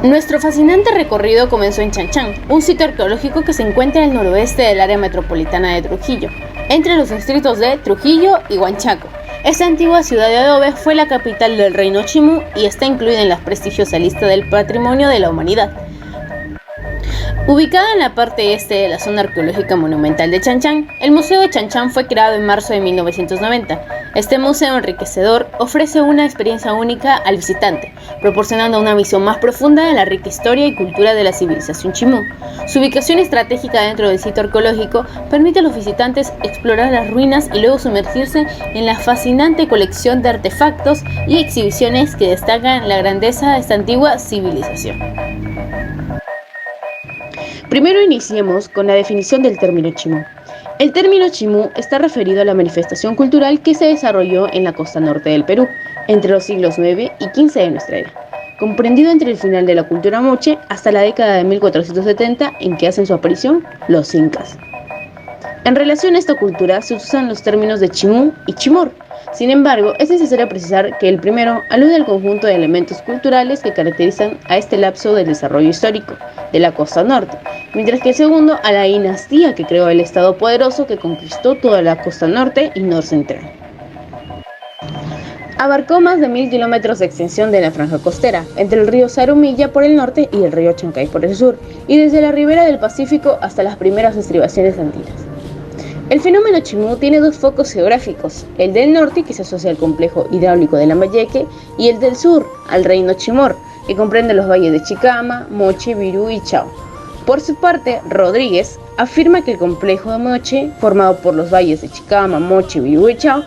Nuestro fascinante recorrido comenzó en Chan, un sitio arqueológico que se encuentra al noroeste del área metropolitana de Trujillo, entre los distritos de Trujillo y Huanchaco. Esta antigua ciudad de adobe fue la capital del reino Chimú y está incluida en la prestigiosa lista del Patrimonio de la Humanidad. Ubicada en la parte este de la zona arqueológica monumental de Chan, el Museo de Chan fue creado en marzo de 1990. Este museo enriquecedor ofrece una experiencia única al visitante, proporcionando una visión más profunda de la rica historia y cultura de la civilización Chimú. Su ubicación estratégica dentro del sitio arqueológico permite a los visitantes explorar las ruinas y luego sumergirse en la fascinante colección de artefactos y exhibiciones que destacan la grandeza de esta antigua civilización. Primero iniciemos con la definición del término Chimú. El término Chimú está referido a la manifestación cultural que se desarrolló en la costa norte del Perú, entre los siglos IX y XV de nuestra era, comprendido entre el final de la cultura moche hasta la década de 1470 en que hacen su aparición los incas. En relación a esta cultura se usan los términos de Chimú y Chimor. Sin embargo, es necesario precisar que el primero alude al conjunto de elementos culturales que caracterizan a este lapso del desarrollo histórico de la costa norte, mientras que el segundo a la dinastía que creó el estado poderoso que conquistó toda la costa norte y norcentral. Abarcó más de 1000 kilómetros de extensión de la franja costera, entre el río Zarumilla por el norte y el río Chancay por el sur, y desde la ribera del Pacífico hasta las primeras estribaciones andinas. El fenómeno Chimú tiene dos focos geográficos, el del norte, que se asocia al complejo hidráulico de Lambayeque, y el del sur, al reino Chimor, que comprende los valles de Chicama, Moche, Virú y Chao. Por su parte, Rodríguez afirma que el complejo de Moche, formado por los valles de Chicama, Moche, Virú y Chao,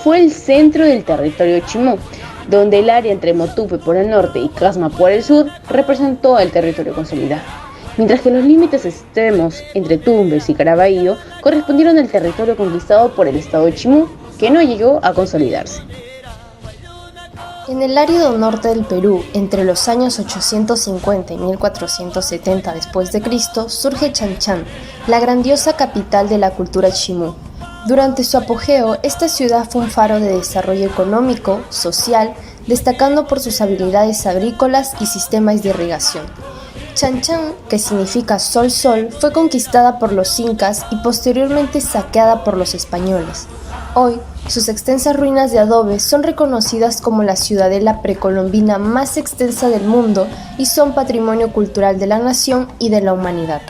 fue el centro del territorio Chimú, donde el área entre Motupe por el norte y Casma por el sur representó el territorio consolidado, mientras que los límites extremos entre Tumbes y Caraballo correspondieron al territorio conquistado por el estado de Chimú, que no llegó a consolidarse. En el árido norte del Perú, entre los años 850 y 1470 d.C., surge Chan, la grandiosa capital de la cultura Chimú. Durante su apogeo, esta ciudad fue un faro de desarrollo económico, social, destacando por sus habilidades agrícolas y sistemas de irrigación. Chan, que significa sol, fue conquistada por los incas y posteriormente saqueada por los españoles. Hoy, sus extensas ruinas de adobe son reconocidas como la ciudadela precolombina más extensa del mundo y son patrimonio cultural de la nación y de la humanidad.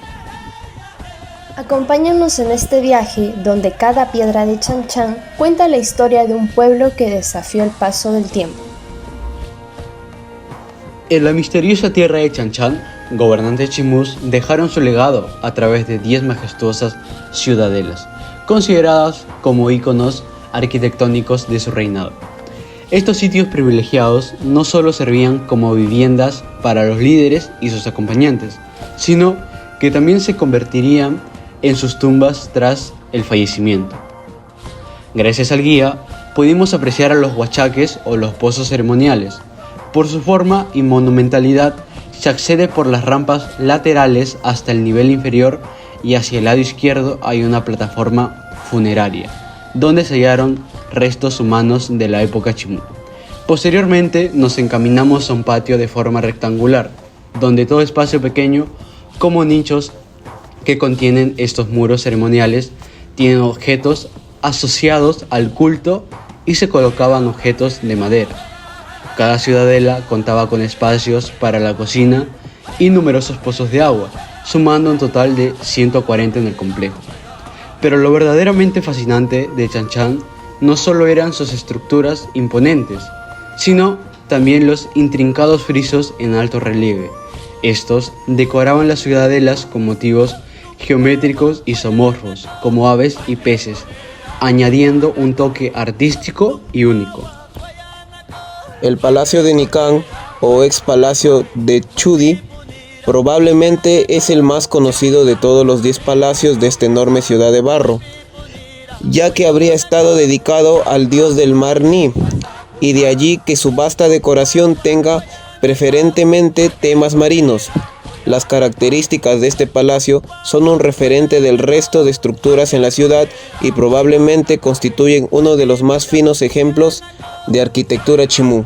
Acompáñanos en este viaje donde cada piedra de Chan cuenta la historia de un pueblo que desafió el paso del tiempo. En la misteriosa tierra de Chan, gobernantes chimús dejaron su legado a través de 10 majestuosas ciudadelas, consideradas como íconos arquitectónicos de su reinado. Estos sitios privilegiados no solo servían como viviendas para los líderes y sus acompañantes, sino que también se convertirían en sus tumbas tras el fallecimiento. Gracias al guía, pudimos apreciar a los huachaques o los pozos ceremoniales. Por su forma y monumentalidad, se accede por las rampas laterales hasta el nivel inferior y hacia el lado izquierdo hay una plataforma funeraria, donde se hallaron restos humanos de la época Chimú. Posteriormente nos encaminamos a un patio de forma rectangular, donde todo espacio pequeño, como nichos que contienen estos muros ceremoniales, tienen objetos asociados al culto y se colocaban objetos de madera. Cada ciudadela contaba con espacios para la cocina y numerosos pozos de agua, sumando un total de 140 en el complejo. Pero lo verdaderamente fascinante de Chan no solo eran sus estructuras imponentes, sino también los intrincados frisos en alto relieve. Estos decoraban las ciudadelas con motivos geométricos y zoomorfos, como aves y peces, añadiendo un toque artístico y único. El Palacio de Nicán, o ex Palacio de Chudi, probablemente es el más conocido de todos los 10 palacios de esta enorme ciudad de barro, ya que habría estado dedicado al dios del mar Ni, y de allí que su vasta decoración tenga preferentemente temas marinos. Las características de este palacio son un referente del resto de estructuras en la ciudad y probablemente constituyen uno de los más finos ejemplos de arquitectura Chimú.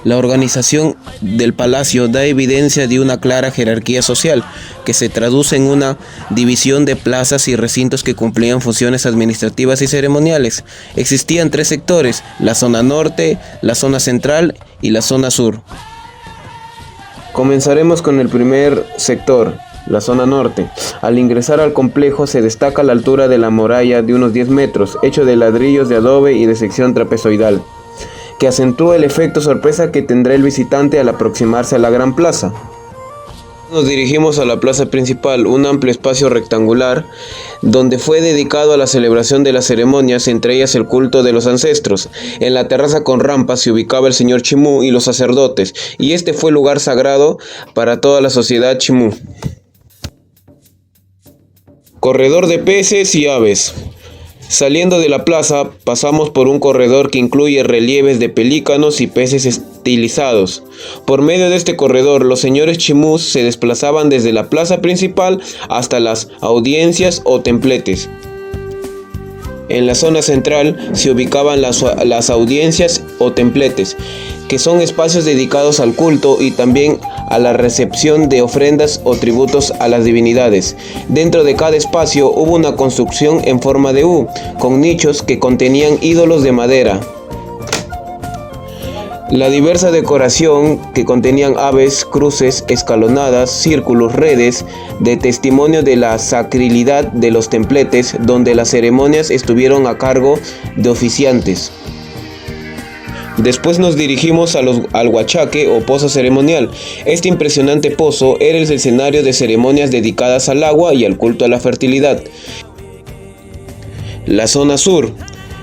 La organización del palacio da evidencia de una clara jerarquía social, que se traduce en una división de plazas y recintos que cumplían funciones administrativas y ceremoniales. Existían 3 sectores: la zona norte, la zona central y la zona sur. Comenzaremos con el primer sector, la zona norte. Al ingresar al complejo se destaca la altura de la muralla de unos 10 metros, hecho de ladrillos de adobe y de sección trapezoidal, que acentúa el efecto sorpresa que tendrá el visitante al aproximarse a la gran plaza. Nos dirigimos a la plaza principal, un amplio espacio rectangular donde fue dedicado a la celebración de las ceremonias, entre ellas el culto de los ancestros. En la terraza con rampas se ubicaba el señor Chimú y los sacerdotes, y este fue lugar sagrado para toda la sociedad Chimú. Corredor de peces y aves. Saliendo de la plaza, pasamos por un corredor que incluye relieves de pelícanos y peces estilizados. Por medio de este corredor, los señores chimús se desplazaban desde la plaza principal hasta las audiencias o templetes. En la zona central se ubicaban las audiencias o templetes, que son espacios dedicados al culto y también a la recepción de ofrendas o tributos a las divinidades. Dentro de cada espacio hubo una construcción en forma de U, con nichos que contenían ídolos de madera. La diversa decoración que contenían aves, cruces, escalonadas, círculos, redes, de testimonio de la sacralidad de los templetes, donde las ceremonias estuvieron a cargo de oficiantes. Después nos dirigimos al huachaque o pozo ceremonial. Este impresionante pozo era el escenario de ceremonias dedicadas al agua y al culto a la fertilidad. La zona sur,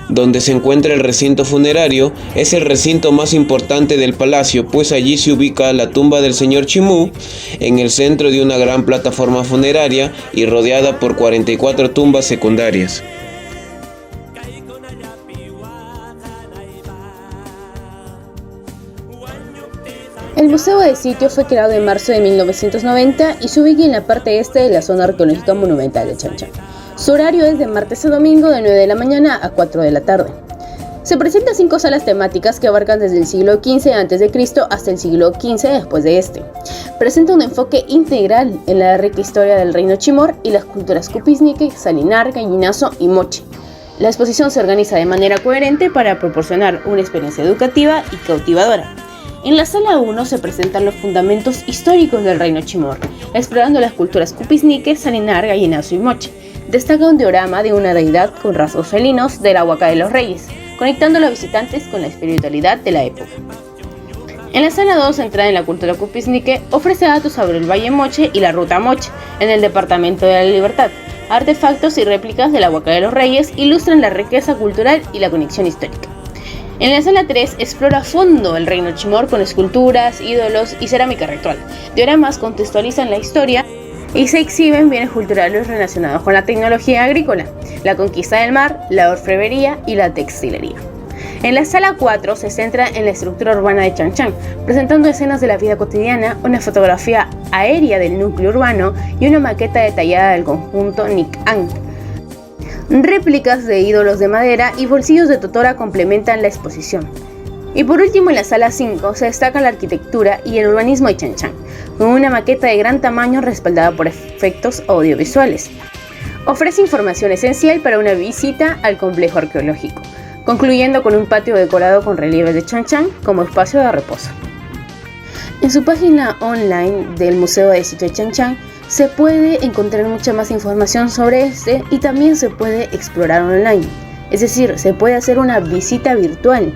donde se encuentra el recinto funerario, es el recinto más importante del palacio, pues allí se ubica la tumba del señor Chimú, en el centro de una gran plataforma funeraria y rodeada por 44 tumbas secundarias. El Museo de Sitio fue creado en marzo de 1990 y se ubica en la parte este de la zona arqueológica monumental de Chan Chan. Su horario es de martes a domingo de 9 de la mañana a 4 de la tarde. Se presentan 5 salas temáticas que abarcan desde el siglo XV a.C. hasta el siglo XV después de este. Presenta un enfoque integral en la rica historia del reino Chimor y las culturas Cupiznique, Salinar, Gallinazo y Moche. La exposición se organiza de manera coherente para proporcionar una experiencia educativa y cautivadora. En la sala 1 se presentan los fundamentos históricos del reino Chimor, explorando las culturas Cupiznique, Salinar, Gallinazo y Moche. Destaca un diorama de una deidad con rasgos felinos de la Huaca de los Reyes, conectando a los visitantes con la espiritualidad de la época. En la sala 2, centrada en la cultura Cupiznique, ofrece datos sobre el Valle Moche y la Ruta Moche, en el Departamento de la Libertad. Artefactos y réplicas de la Huaca de los Reyes ilustran la riqueza cultural y la conexión histórica. En la sala 3 explora a fondo el reino Chimor con esculturas, ídolos y cerámica ritual. Dioramas contextualizan la historia y se exhiben bienes culturales relacionados con la tecnología agrícola, la conquista del mar, la orfebrería y la textilería. En la sala 4 se centra en la estructura urbana de Chan Chan, presentando escenas de la vida cotidiana, una fotografía aérea del núcleo urbano y una maqueta detallada del conjunto Nik-An. Réplicas de ídolos de madera y bolsillos de totora complementan la exposición. Y por último, en la sala 5 se destaca la arquitectura y el urbanismo de Chan Chan, con una maqueta de gran tamaño respaldada por efectos audiovisuales. Ofrece información esencial para una visita al complejo arqueológico, concluyendo con un patio decorado con relieves de Chan Chan como espacio de reposo. En su página online del Museo de Sitio de Chan Chan se puede encontrar mucha más información sobre este y también se puede explorar online, es decir, se puede hacer una visita virtual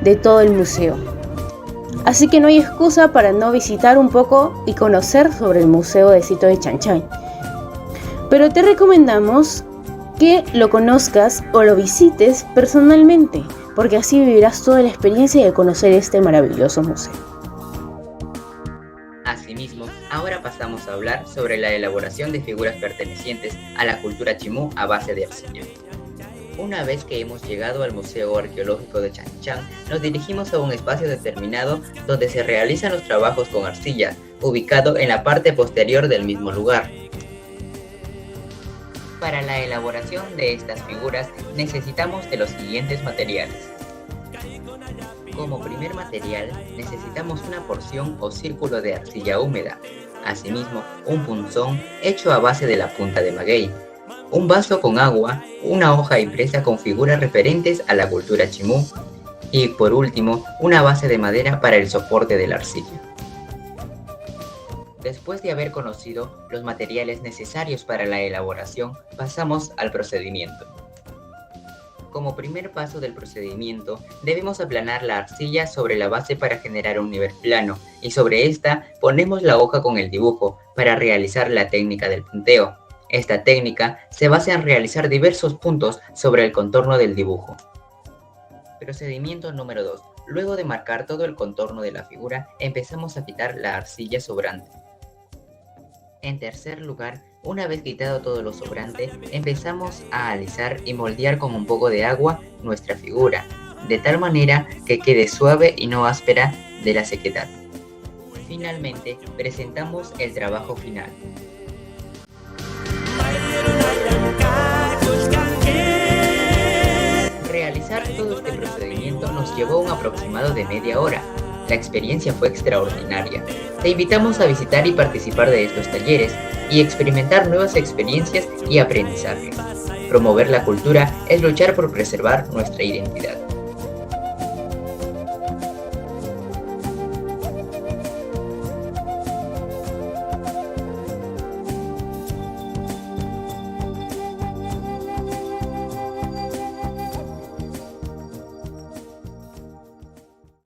de todo el museo. Así que no hay excusa para no visitar un poco y conocer sobre el Museo de Sitio de Chan Chan. Pero te recomendamos que lo conozcas o lo visites personalmente, porque así vivirás toda la experiencia de conocer este maravilloso museo. Asimismo, ahora pasamos a hablar sobre la elaboración de figuras pertenecientes a la cultura chimú a base de arcilla. Una vez que hemos llegado al Museo Arqueológico de Chan Chan, nos dirigimos a un espacio determinado donde se realizan los trabajos con arcilla, ubicado en la parte posterior del mismo lugar. Para la elaboración de estas figuras necesitamos de los siguientes materiales: Como primer material necesitamos una porción o círculo de arcilla húmeda, asimismo un punzón hecho a base de la punta de maguey, un vaso con agua, una hoja impresa con figuras referentes a la cultura chimú y por último una base de madera para el soporte de la arcilla. Después de haber conocido los materiales necesarios para la elaboración, pasamos al procedimiento. Como primer paso del procedimiento, debemos aplanar la arcilla sobre la base para generar un nivel plano y sobre esta ponemos la hoja con el dibujo para realizar la técnica del punteo. Esta técnica se basa en realizar diversos puntos sobre el contorno del dibujo. Procedimiento número 2. Luego de marcar todo el contorno de la figura, empezamos a quitar la arcilla sobrante. En tercer lugar, una vez quitado todo lo sobrante, empezamos a alisar y moldear con un poco de agua nuestra figura, de tal manera que quede suave y no áspera de la sequedad. Finalmente, presentamos el trabajo final. Realizar todo este procedimiento nos llevó un aproximado de media hora. La experiencia fue extraordinaria. Te invitamos a visitar y participar de estos talleres y experimentar nuevas experiencias y aprendizajes. Promover la cultura es luchar por preservar nuestra identidad.